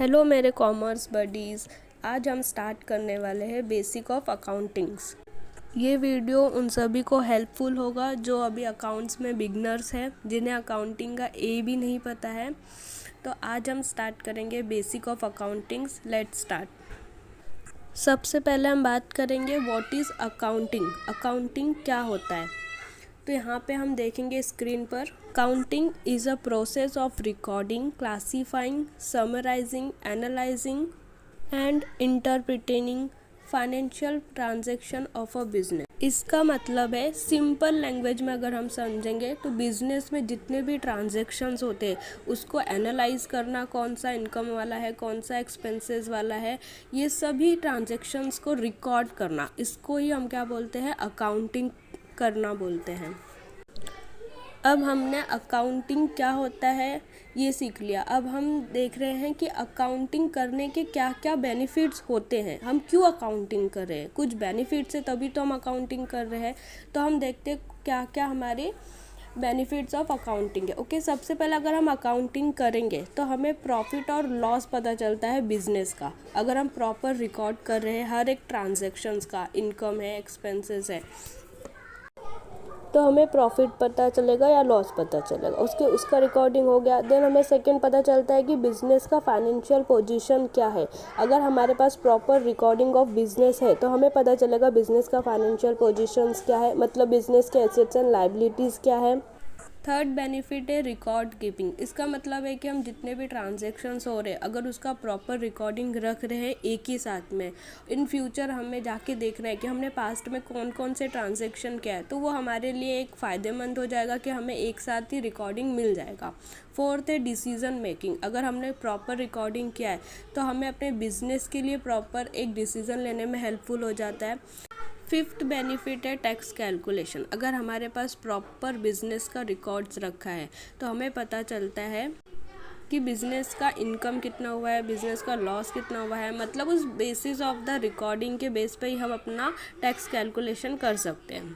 Hello मेरे commerce buddies. आज हम स्टार्ट करने वाले हैं बेसिक ऑफ अकाउंटिंग्स। ये वीडियो उन सभी को हेल्पफुल होगा जो अभी अकाउंट्स में बिगनर्स हैं, जिन्हें अकाउंटिंग का ए भी नहीं पता है। तो आज हम स्टार्ट करेंगे basic of accountings. Let's start. सबसे पहले हम बात करेंगे व्हाट इज़ अकाउंटिंग। अकाउंटिंग क्या होता है, तो यहाँ पे हम देखेंगे स्क्रीन पर। Counting is a process of recording, classifying, summarising, analysing and interpreting financial transaction of a business. इसका मतलब है, सिंपल लैंग्वेज में अगर हम समझेंगे तो बिजनेस में जितने भी ट्रांजैक्शंस होते हैं उसको एनालाइज करना, कौन सा इनकम वाला है, कौन सा एक्सपेंसेस वाला है, ये सभी ट्रांजैक्शंस को रिकॉर्ड करना, इसको ही हम क्या बोलते हैं, अकाउंटिंग करना बोलते हैं। अब हमने अकाउंटिंग क्या होता है ये सीख लिया। अब हम देख रहे हैं कि अकाउंटिंग करने के क्या क्या बेनिफिट्स होते हैं, हम क्यों अकाउंटिंग कर रहे हैं। कुछ बेनिफिट्स है तभी तो हम अकाउंटिंग कर रहे हैं। तो हम देखते हैं क्या क्या हमारे बेनिफिट्स ऑफ अकाउंटिंग है। ओके, सबसे पहले अगर हम अकाउंटिंग करेंगे तो हमें प्रॉफिट और लॉस पता चलता है बिजनेस का। अगर हम प्रॉपर रिकॉर्ड कर रहे हैं हर एक ट्रांजैक्शंस का, इनकम है, एक्सपेंसेस है, तो हमें प्रॉफिट पता चलेगा या लॉस पता चलेगा। उसका रिकॉर्डिंग हो गया। देन हमें सेकंड पता चलता है कि बिज़नेस का फाइनेंशियल पोजीशन क्या है। अगर हमारे पास प्रॉपर रिकॉर्डिंग ऑफ बिजनेस है तो हमें पता चलेगा बिजनेस का फाइनेंशियल पोजीशंस क्या है, मतलब बिजनेस के एसेट्स एंड लायबिलिटीज़ क्या है। थर्ड बेनिफिट है रिकॉर्ड कीपिंग। इसका मतलब है कि हम जितने भी ट्रांजैक्शंस हो रहे हैं अगर उसका प्रॉपर रिकॉर्डिंग रख रहे हैं एक ही साथ में, इन फ्यूचर हमें जाके देखना है कि हमने पास्ट में कौन कौन से ट्रांजैक्शन किया है, तो वो हमारे लिए एक फ़ायदेमंद हो जाएगा कि हमें एक साथ ही रिकॉर्डिंग मिल जाएगा। फोर्थ है डिसीज़न मेकिंग। अगर हमने प्रॉपर रिकॉर्डिंग किया है तो हमें अपने बिजनेस के लिए प्रॉपर एक डिसीज़न लेने में हेल्पफुल हो जाता है। फिफ्थ बेनिफिट है टैक्स कैलकुलेशन। अगर हमारे पास प्रॉपर बिजनेस का रिकॉर्ड्स रखा है तो हमें पता चलता है कि बिजनेस का इनकम कितना हुआ है, बिजनेस का लॉस कितना हुआ है, मतलब उस बेसिस ऑफ द रिकॉर्डिंग के बेस पे ही हम अपना टैक्स कैलकुलेशन कर सकते हैं।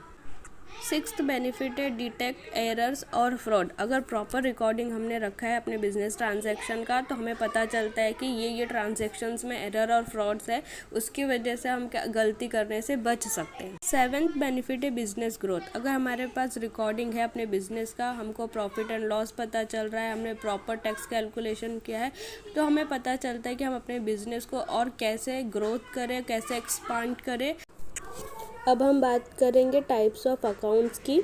सिक्स्थ बेनिफिट है डिटेक्ट एरर्स और फ्रॉड। अगर प्रॉपर रिकॉर्डिंग हमने रखा है अपने बिजनेस ट्रांजैक्शन का तो हमें पता चलता है कि ये ट्रांजैक्शंस में एरर और फ्रॉड्स है, उसकी वजह से हम गलती करने से बच सकते हैं। सेवेंथ बेनिफिट है बिजनेस ग्रोथ। अगर हमारे पास रिकॉर्डिंग है अपने बिजनेस का, हमको प्रॉफिट एंड लॉस पता चल रहा है, हमने प्रॉपर टैक्स कैलकुलेशन किया है, तो हमें पता चलता है कि हम अपने बिजनेस को और कैसे ग्रोथ करें, कैसे एक्सपांड करें। अब हम बात करेंगे टाइप्स ऑफ अकाउंट्स की।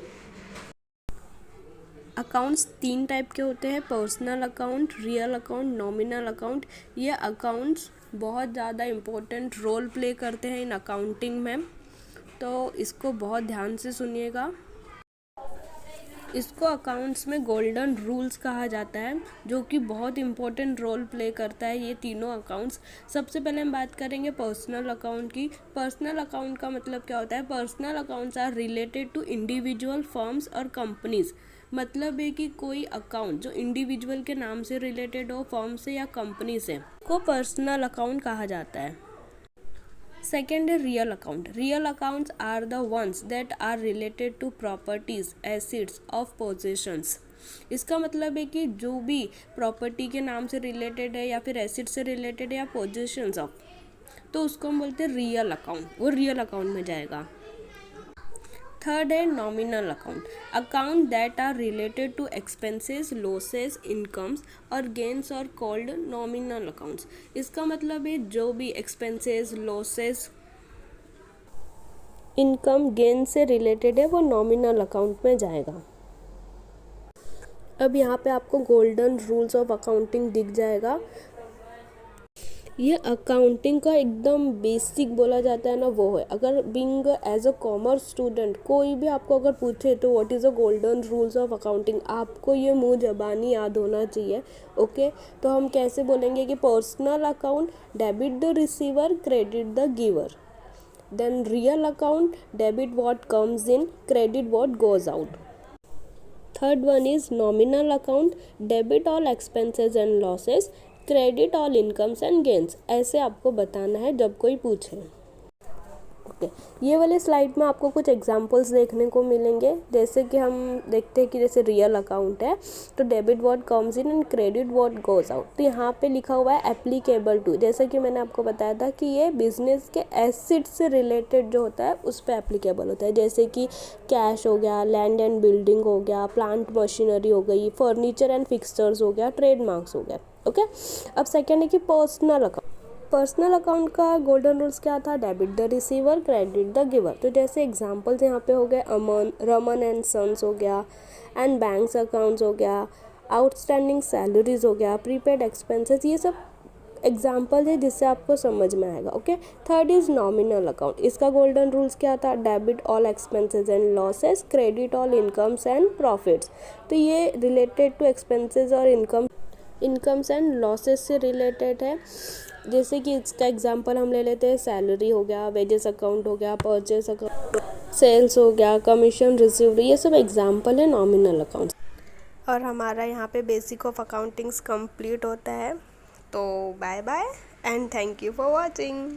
अकाउंट्स तीन टाइप के होते हैं, personal account, real account, nominal account. ये अकाउंट्स बहुत ज़्यादा इम्पोर्टेंट रोल प्ले करते हैं इन अकाउंटिंग में, तो इसको बहुत ध्यान से सुनिएगा। इसको अकाउंट्स में गोल्डन रूल्स कहा जाता है, जो कि बहुत इंपॉर्टेंट रोल प्ले करता है ये तीनों अकाउंट्स। सबसे पहले हम बात करेंगे पर्सनल अकाउंट की। पर्सनल अकाउंट का मतलब क्या होता है, personal accounts are related to individual firms और कंपनीज। मतलब है कि कोई अकाउंट जो इंडिविजुअल के नाम से रिलेटेड हो, फर्म से या कंपनी से, को पर्सनल अकाउंट कहा जाता है। सेकेंड है real account. Real accounts are the ones that are related to properties, assets of possessions. इसका मतलब है कि जो भी प्रॉपर्टी के नाम से रिलेटेड है या फिर एसेट से रिलेटेड है या पोजेशंस ऑफ, तो उसको हम बोलते हैं रियल अकाउंट, वो रियल अकाउंट में जाएगा। थर्ड है nominal account. Account that are related to expenses, losses, incomes और गेन्स और कॉल्ड नॉमिनल अकाउंट्स। इसका मतलब है जो भी एक्सपेंसेस, लॉसेस, इनकम, गेन से रिलेटेड है वो नॉमिनल अकाउंट में जाएगा। अब यहाँ पे आपको गोल्डन रूल्स ऑफ अकाउंटिंग दिख जाएगा। ये अकाउंटिंग का एकदम बेसिक बोला जाता है ना, वो है। अगर being as a commerce student कोई भी आपको अगर पूछे तो what is a golden rules of accounting, आपको ये मुंह ज़बानी याद होना चाहिए। ओके, तो हम कैसे बोलेंगे कि personal account debit the receiver, credit the giver. Then real account debit what comes in, credit what goes out. Third one is nominal account, debit all expenses and losses, credit all incomes and gains. ऐसे आपको बताना है जब कोई पूछे। ये वाले slide में आपको कुछ एग्जांपल्स देखने को मिलेंगे। जैसे कि हम देखते हैं कि जैसे रियल अकाउंट है तो debit what comes in and credit what goes out. तो यहाँ पे लिखा हुआ है एप्लीकेबल टू, जैसे कि मैंने आपको बताया था कि ये बिजनेस के एसेट से रिलेटेड जो होता है उस पर एप्लीकेबल होता है। जैसे कि कैश हो गया, लैंड एंड बिल्डिंग हो गया, प्लांट मशीनरी हो गई, फर्नीचर एंड फिक्सचर्स हो गया, ट्रेडमार्क्स हो गया। ओके, अब सेकेंड है कि पर्सनल अकाउंट। पर्सनल अकाउंट का गोल्डन रूल्स क्या था? Debit the receiver, credit the giver. तो जैसे एग्जांपल्स यहाँ पे हो गए अमन, रमन एंड सन्स हो गया, एंड बैंक्स अकाउंट्स हो गया, आउटस्टैंडिंग सैलरीज हो गया, प्रीपेड एक्सपेंसेस। ये सब एग्जाम्पल है जिससे आपको समझ में आएगा। Okay, third is nominal account. इसका गोल्डन रूल्स क्या था? Debit all expenses and losses, credit all incomes and profits. तो ये रिलेटेड टू एक्सपेंसेस और इनकम्स एंड लॉसेस से रिलेटेड है। जैसे कि इसका एग्जांपल हम ले लेते हैं, सैलरी हो गया, वेजेस अकाउंट हो गया, परचेस अकाउंट, सेल्स हो गया, कमीशन रिसीव्ड, ये सब एग्जांपल है नॉमिनल अकाउंट्स। और हमारा यहाँ पे बेसिक ऑफ अकाउंटिंग्स कंप्लीट होता है। तो bye bye and thank you for watching.